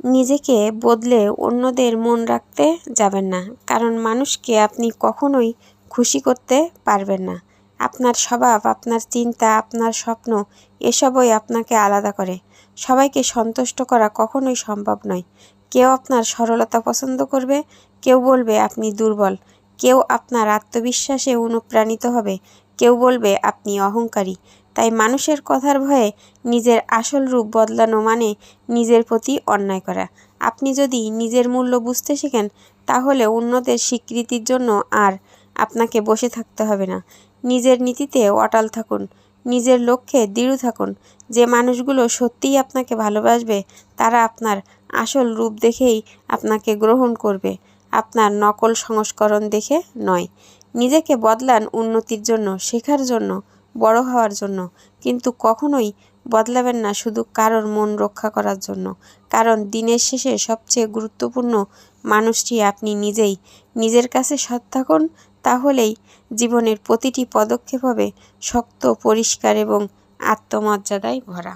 নিজেকে বদলে অন্যদের মন রাখতে যাবেন না, কারণ মানুষকে আপনি কখনোই খুশি করতে পারবেন না। আপনার স্বভাব, আপনার চিন্তা, আপনার স্বপ্ন এসবই আপনাকে আলাদা করে। সবাইকে সন্তুষ্ট করা কখনোই সম্ভব নয়। কেউ আপনার সরলতা পছন্দ করবে, কেউ বলবে আপনি দুর্বল, কেউ আপনার আত্মবিশ্বাসে অনুপ্রাণিত হবে, কেউ বলবে আপনি অহংকারী। তাই মানুষের কথার ভয়ে নিজের আসল রূপ বদলানো মানে নিজের প্রতি অন্যায় করা। আপনি যদি নিজের মূল্য বুঝতে শেখেন, তাহলে অন্যদের স্বীকৃতির জন্য আর আপনাকে বসে থাকতে হবে না। নিজের নীতিতে অটল থাকুন, নিজের লক্ষ্যে দৃঢ় থাকুন। যে মানুষগুলো সত্যিই আপনাকে ভালোবাসবে, তারা আপনার আসল রূপ দেখেই আপনাকে গ্রহণ করবে, আপনার নকল সংস্করণ দেখে নয়। নিজেকে বদলান উন্নতির জন্য, শেখার জন্য, বড় হওয়ার জন্য, কিন্তু কখনোই বদলাবেন না শুধু কারোর মন রক্ষা করার জন্য। কারণ দিনের শেষে সবচেয়ে গুরুত্বপূর্ণ মানুষটি আপনি নিজেই। নিজের কাছে সৎ থাকুন, তাহলেই জীবনের প্রতিটি পদক্ষেপ হবে শক্ত, পরিষ্কার এবং আত্মমর্যাদায় ভরা।